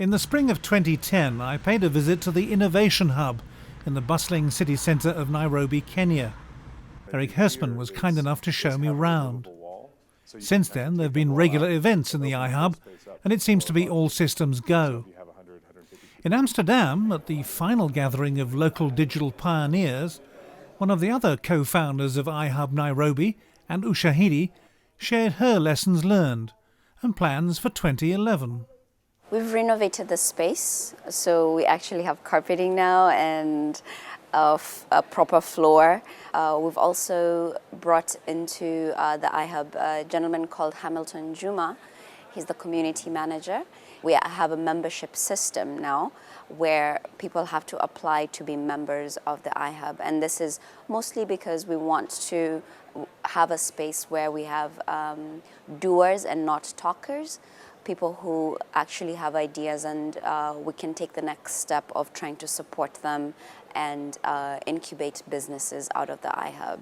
In the spring of 2010, I paid a visit to the Innovation Hub in the bustling city centre of Nairobi, Kenya. Eric Hersman was kind enough to show me around. Since then, there have been regular events in the iHub, and it seems to be all systems go. In Amsterdam, at the final gathering of local digital pioneers, one of the other co-founders of iHub Nairobi, and Ushahidi, shared her lessons learned and plans for 2011. We've renovated the space, so we actually have carpeting now and a proper floor. We've also brought into the iHub a gentleman called Hamilton Juma. He's the community manager. We have a membership system now where people have to apply to be members of the iHub. And this is mostly because we want to have a space where we have doers and not talkers, people who actually have ideas, and we can take the next step of trying to support them and incubate businesses out of the iHub.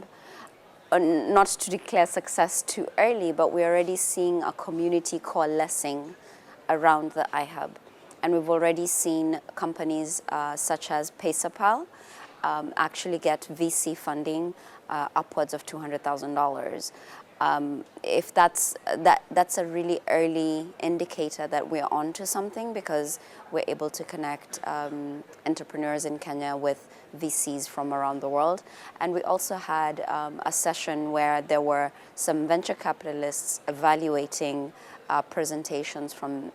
Not to declare success too early, but we're already seeing a community coalescing around the iHub. And we've already seen companies such as PaySapal actually get VC funding upwards of $200,000. If that's a really early indicator that we're onto something, because we're able to connect entrepreneurs in Kenya with VCs from around the world. And we also had a session where there were some venture capitalists evaluating presentations from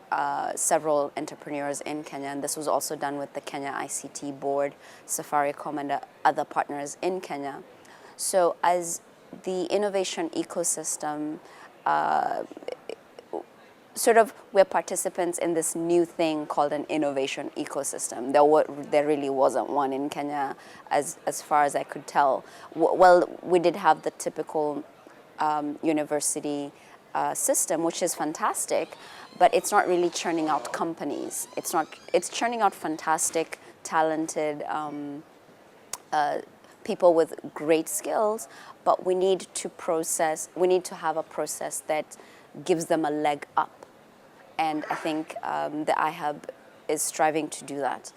several entrepreneurs in Kenya, and this was also done with the Kenya ICT Board, Safaricom, and other partners in Kenya. So as the innovation ecosystem, we're participants in this new thing called an innovation ecosystem. There really wasn't one in Kenya as far as I could tell. Well, we did have the typical university system, which is fantastic, but it's not really churning out companies. It's churning out fantastic, talented people with great skills, but we need to have a process that gives them a leg up. And I think the iHub is striving to do that.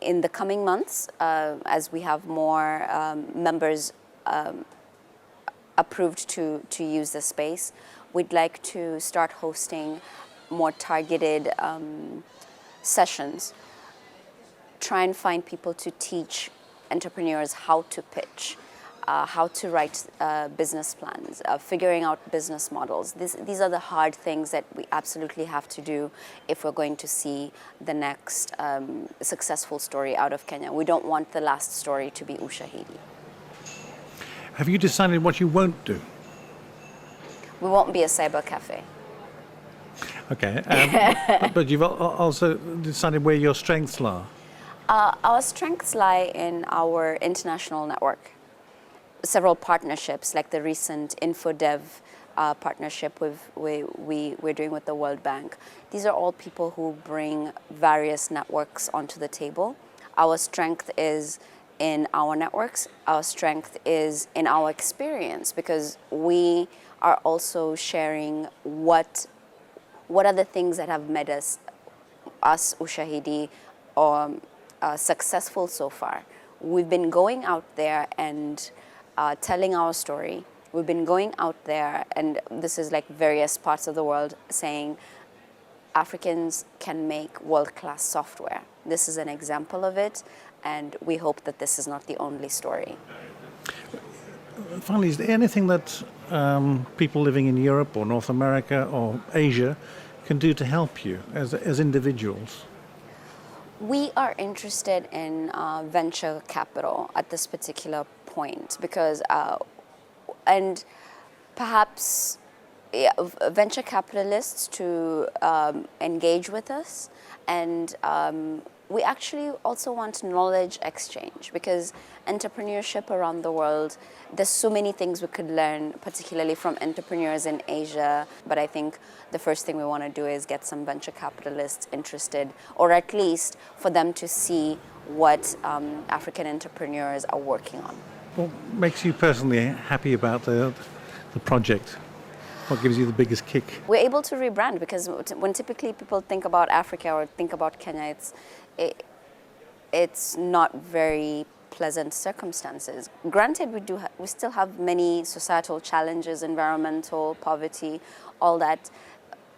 In the coming months, as we have more members approved to use the space, we'd like to start hosting more targeted sessions. Try and find people to teach entrepreneurs how to pitch, how to write business plans, figuring out business models. These are the hard things that we absolutely have to do if we're going to see the next successful story out of Kenya. We don't want the last story to be Ushahidi. Have you decided what you won't do? We won't be a cyber cafe. Okay, but you've also decided where your strengths lie. Our strengths lie in our international network. Several partnerships, like the recent InfoDev partnership we're doing with the World Bank. These are all people who bring various networks onto the table. Our strength is in our networks. Our strength is in our experience, because we are also sharing what are the things that have made us Ushahidi, successful so far. We've been going out there and telling our story. We've been going out there, and this is like various parts of the world, saying Africans can make world-class software. This is an example of it, and we hope that this is not the only story. Finally, is there anything that people living in Europe or North America or Asia can do to help you as individuals? We are interested in venture capital at this particular point, because, and perhaps venture capitalists to engage with us, and we actually also want knowledge exchange, because entrepreneurship around the world, there's so many things we could learn, particularly from entrepreneurs in Asia. But I think the first thing we want to do is get some venture capitalists interested, or at least for them to see what African entrepreneurs are working on. What makes you personally happy about the project? What gives you the biggest kick? We're able to rebrand because when typically people think about Africa or think about Kenya, it's not very pleasant circumstances. Granted, we still have many societal challenges, environmental, poverty, all that.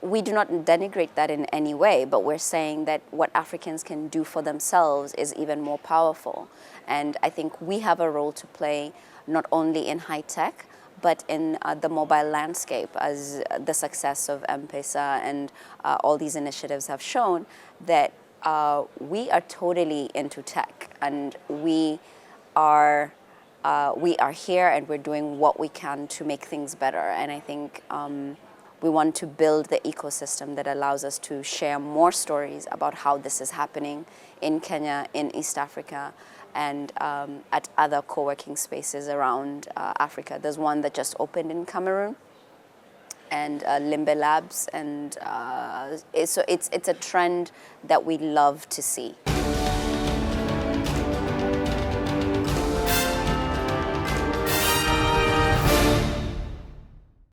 We do not denigrate that in any way, but we're saying that what Africans can do for themselves is even more powerful. And I think we have a role to play not only in high tech, but in the mobile landscape, as the success of M-Pesa and all these initiatives have shown, that we are totally into tech, and we are here and we're doing what we can to make things better. And I think we want to build the ecosystem that allows us to share more stories about how this is happening in Kenya, in East Africa, and at other co-working spaces around Africa. There's one that just opened in Cameroon, and Limbe Labs, and so it's a trend that we love to see.